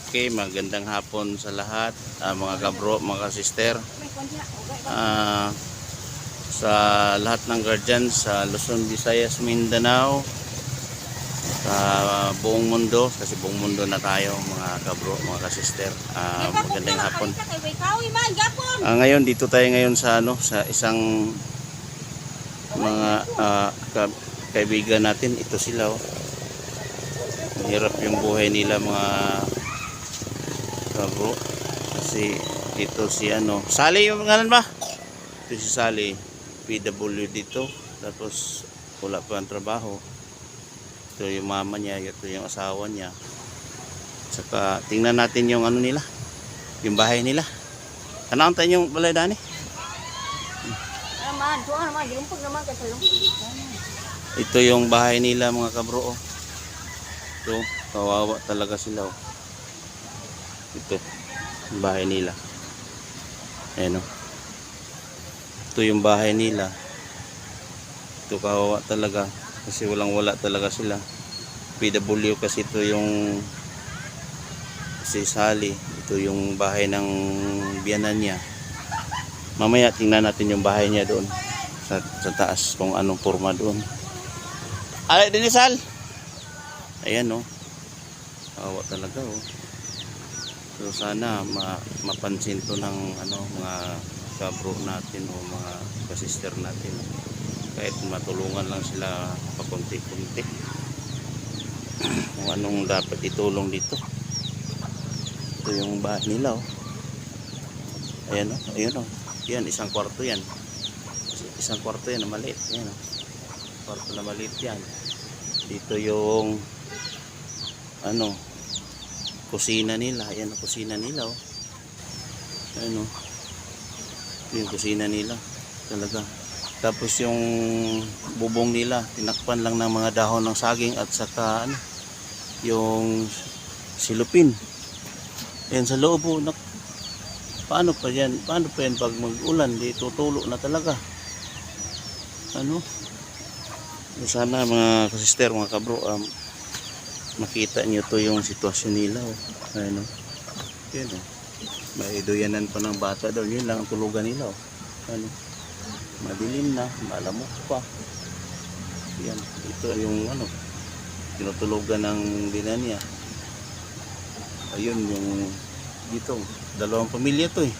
Okay, magandang hapon sa lahat, mga kabro, mga sister, sa lahat ng guardians sa Luzon, Visayas, Mindanao, sa buong mundo, kasi buong mundo na tayo mga kabro, mga sister. Magandang hapon. Ngayon dito tayo ngayon sa sa isang mga kaibigan natin. Ito sila, oh. Hirap yung buhay nila mga kabro, kasi dito si Sally yung ngalan ba? Ito si Sally, PW dito, tapos wala pa ang trabaho. Ito yung mama niya, ito yung asawa niya. Saka tingnan natin yung nila, yung bahay nila. Tanawin tayo yung balay dani. Ito yung bahay nila mga kabro, oh. Ito, kawawa talaga sila, oh. Ito yung bahay nila. Ayan, oh. Ito yung bahay nila. Ito, kawawa talaga kasi walang-wala talaga sila. PW kasi ito yung si Sally. Ito yung bahay ng biyanan niya. Mamaya tingnan natin yung bahay niya doon sa taas, kung anong forma doon. Ay, Dinisal. Ayan, oh. Kawawa talaga, oh. So sana mapansin to ng mga kabro natin o mga kasister natin, kahit matulungan lang sila pakunti-kunti kung anong dapat itulong dito. Ito yung bahay nila, oh. Ayan, oh. Ayan, oh. Yan, isang kwarto yan. Isang kwarto yan na maliit. Ayan, oh. Kwarto na maliit yan. Dito yung kusina nila. Ayan ang kusina nila, oh. Ayan, oh. Yung kusina nila talaga. Tapos yung bubong nila tinakpan lang ng mga dahon ng saging at saka yung silupin. Ayan sa loob, oh. Paano pa yan pag mag-ulan, di tutulo na talaga. Sana mga kasister, mga kabro, makita niyo to yung sitwasyon nila, oh. Ayun, oh. Yan, oh. May doyanan pa ng bata daw. Yun lang ang tulugan nila, oh. Madilim na, malamok pa. Yan, ito yung tinutulugan ng binan niya. Ayun yung dito, dalawang pamilya to, eh.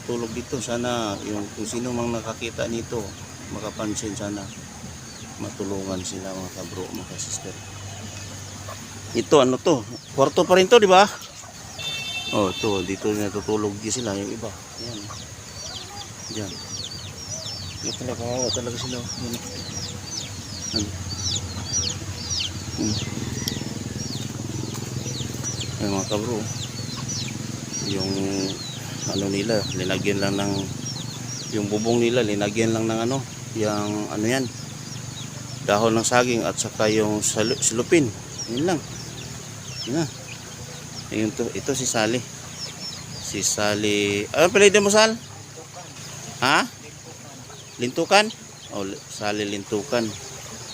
Tulog dito. Sana yung kung sino mang nakakita nito makapansin, sana matulungan sila mga kabro, mga sister. Ito to, kwarto pa rin to, di ba? Oh, ito dito natutulog din sila yung iba. Yan. Diyan. Ito talaga sila. Yan. Ay, mga kabro, yung nila, linagyan lang ng yung bubong nila, linagyan lang ng yung yan, dahon ng saging at saka yung silupin. Yun lang. Yun na. Ito si Sally. Si Sally. Ano pala mo, Sal? Ha? Lintukan? Oh, Sally Lintukan.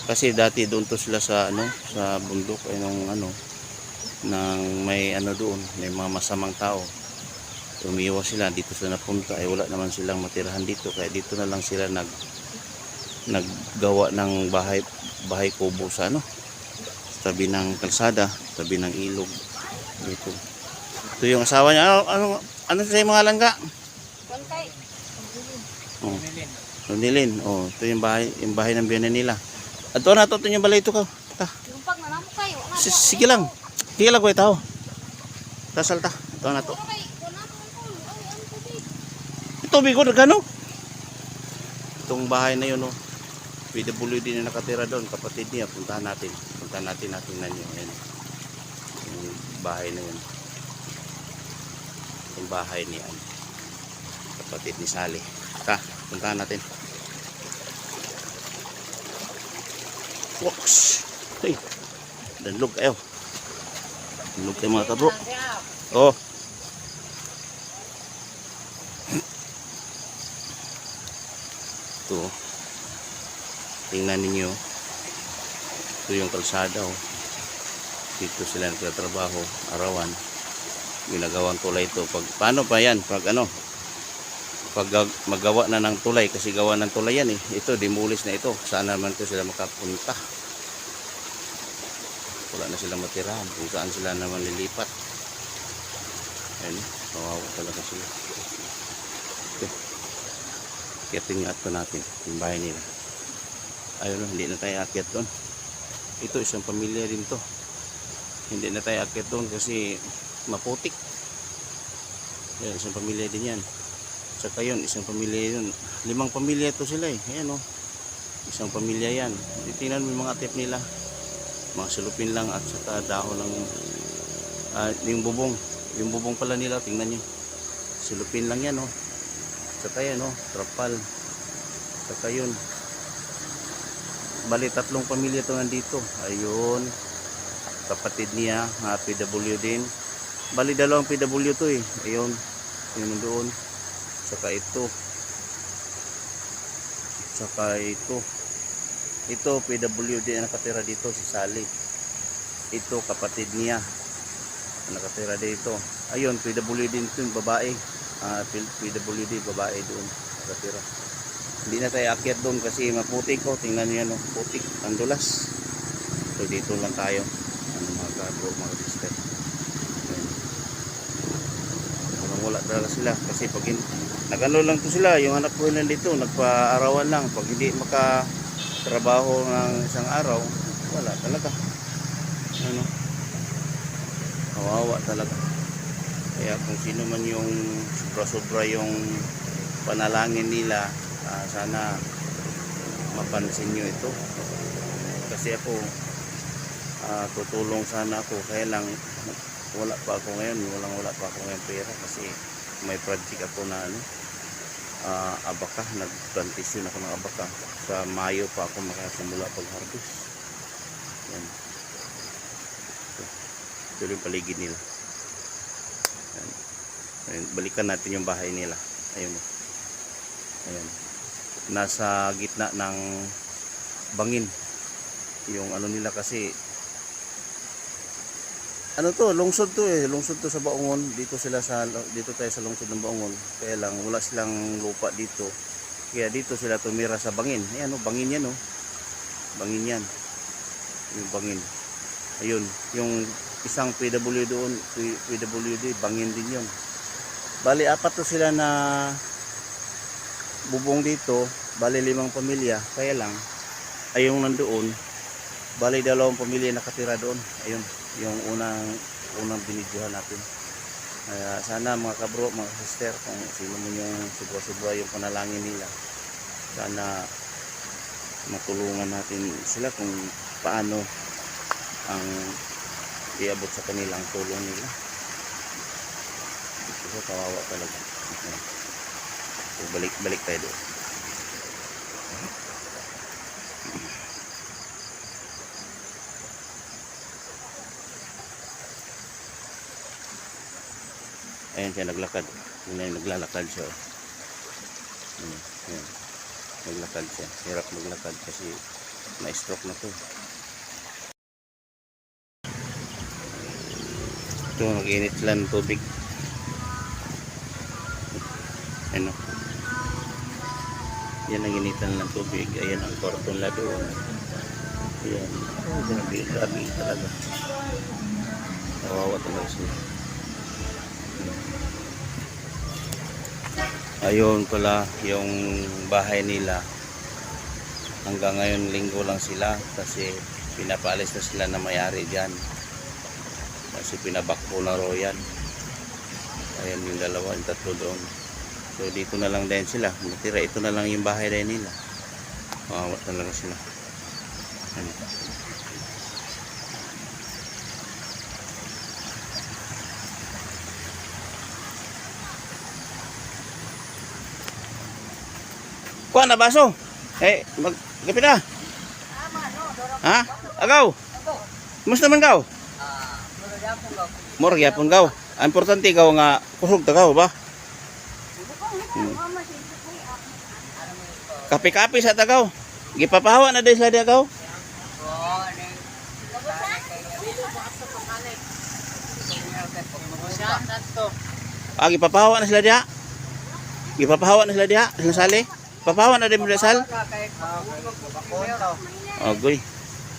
Kasi dati doon to sila sa sa bundok ay nang may doon, may mga masamang tao. Umiiwas sila, dito sila napunta, ay wala naman silang matirahan dito, kaya dito na lang sila naggawa ng bahay kubo sa tabi ng kalsada, tabi ng ilog dito. Ito yung asawa niya. Ano sa mga langga? Oh, Ronilin. Oh, ito yung bahay ng biyanan nila. At na to yung balay ito ka. Sige lang. Sige lang ko ito. Tasal ta. Ito na to. Ito bigo gano? Itong bahay na yun, oh. PWD na nakatira doon, kapatid niya. Puntahan natin natingnan niyo. Ayan. Yung bahay na yun. Yung bahay ni kapatid ni Sally. Puntahan natin. Woks. Hey. Danlog kayo. Danlog kayo mga kabro. Oh. Ito. Tingnan ninyo. Ito yung kalsada, oh. Dito sila nagtatrabaho, arawan. Ginagawang tulay ito. Paano pa yan? Pag magawa na ng tulay, kasi gawa ng tulay yan eh. Ito, demolish na ito. Saan naman ito sila makapunta? Wala na silang matirahan. Kung saan sila naman lilipat. Ayun, kawawa talaga sila. Ito. Akiyatin nga ito natin. Yung bahay nila. Ayun, hindi na tayo akiat doon. Ito, isang pamilya din to. Hindi na tayo akiat doon kasi maputik. Ayan, isang pamilya din yan. Saka yun, isang pamilya yun. 5 pamilya to sila eh. Ayan o. Isang pamilya yan. Tingnan mo yung mga tip nila. Mga salupin lang at saka dahon ng yung bubong. Yung bubong pala nila, tingnan nyo. Salupin lang yan o. Saka yan o, trapal. Saka yun. Bali 3 pamilya to nandito. Ayun. Kapatid niya, PW din. Bali 2 PW to eh. Ayun. Yun doon. Saka ito. Saka ito. Ito PWD ang nakatira dito, si Sally. Ito kapatid niya nakatira dito. Ayun, PWD din ito yung babae. PWD babae doon nakatira. Hindi na tayo akyat doon kasi maputik ko. Tingnan niyo yan, oh, putik, ang dulas. So dito lang tayo. Ano mga kabro, mga sister. Wala talaga sila kasi pag nagano lang to sila, yung anak ko nandito nagpa-arawan lang. Pag hindi makatrabaho ng isang araw, wala talaga. Ano, kawawa talaga. Kaya kung sino man yung sobra-sobra yung panalangin nila, sana mapansin nyo ito. Kasi ako tutulong sana ako, kaya lang wala pa ako ngayon, wala pa ako ngayon pera kasi may project ako na abaka, nag-plantation ako ng abaka. Sa Mayo pa ako makasimula pag-harvest. Yan. Ito yung paligid nila. Yan. Ayan, balikan natin yung bahay nila. Ayun. Ayan. Nasa gitna ng bangin. Yung ano nila kasi ano to, lungsod to eh, lungsod to sa Baungon. Dito tayo sa lungsod ng Baungon. Kaya lang wala silang lupa dito. Kaya dito sila tumira sa bangin. Ayan oh, bangin yan oh. Bangin yan. Yung bangin. Ayun, yung isang PW doon, PWD, bangin din yun. Bali 4 to sila na bubong dito, bali 5 pamilya. Kaya lang ayong nandoon, bali 2 pamilya nakatira doon. Ayun, yung unang binidyohan natin. Kaya sana mga kabro, mga sister, kung sino mo yung sobra-sobra yung panalangin nila, sana matulungan natin sila kung paano ang iabot sa kanilang tulong nila. Ito kawawa talaga. So, balik tayo doon. Ayan siya naglakad. Naglalakad siya. Ayan. Naglakad siya. Hirap maglakad kasi na-stroke na to. Ito, nag-init sila ng tubig. Ano? Yan ang initan ng tubig. Ayan ang karton na doon. Ayan. Grabe talaga. Kawawa talaga sila. Ayun pala yung bahay nila. Hanggang ngayon linggo lang sila kasi pinapaalis na sila na may-ari dyan. Kasi pinabakbo na raw yan. Ayan yung 2, yung 3 doon. So dito na lang din sila natira. Ito na lang yung bahay din nila. Kawawa talaga sila. Ayan. Kuha na baso. Magkapit na. Ha? Agaw. Kumusta man gaw? Murag yapon gaw. Ang importante gaw nga kusog ta gaw ba? Kapi-kapi sa tagaw. Gipapahawa na din sa gaw. Gipapahawa na sila diha. Gipapahawa na sila diha, sila sali. Papahawa na din mo sal. Agoy.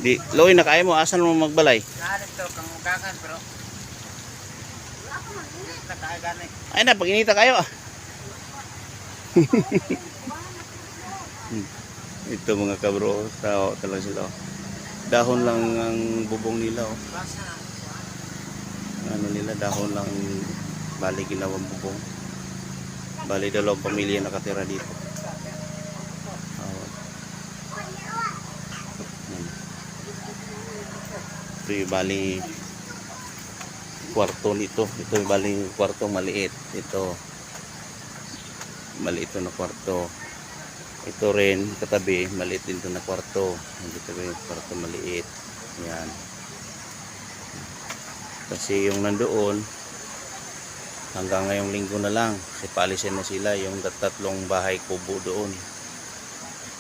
Di loy na kay mo asan mo magbalay? Ay na paginita kayo. Ito mga kabro, tao talaga sila. Dahon lang ang bubong nila oh. Ano nila dahon lang bali ginawang bubong. Bali dalawang pamilya nakatira dito. Ito yung bali kwarto nito. Ito yung bali kwarto maliit. Ito maliit na kwarto. Ito rin katabi maliit din na kwarto. Dito rin kwarto maliit. Yan. Kasi yung nandoon hanggang ngayong linggo na lang kasi paalisin na sila yung tatlong bahay kubo doon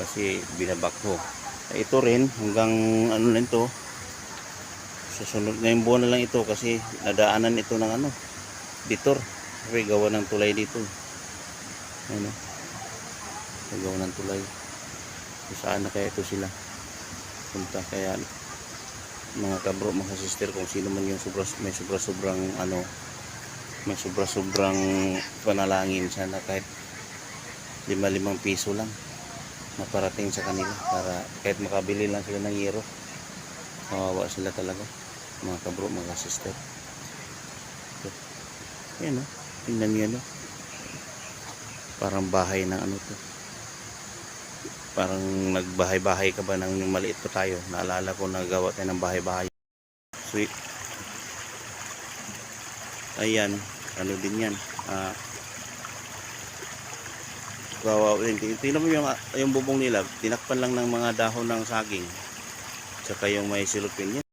kasi binabakho. Ito rin hanggang ano na ito susunod ngayong buwan na lang ito kasi nadaanan ito ng ano ditor may gawa ng tulay dito ano gawa ng tulay saan na kaya ito sila punta kaya mga kabro mga sister kung sino man yung may sobrang ano may sobrang panalangin sana kahit 5 piso lang na parating sa kanila para kahit makabili lang sila ng yero. Kawawa sila talaga mga kabro mga sister. Yan o, tingnan niyo no. Parang bahay na ano to. Parang nagbahay-bahay ka ba nang maliit pa tayo. Naalala ko nagawa tayo ng bahay-bahay. Sweet. Ayan, ano din yan. Kawawa din. Tingnan mo yung bubong nila. Tinakpan lang ng mga dahon ng saging. Tsaka yung may silupin yan.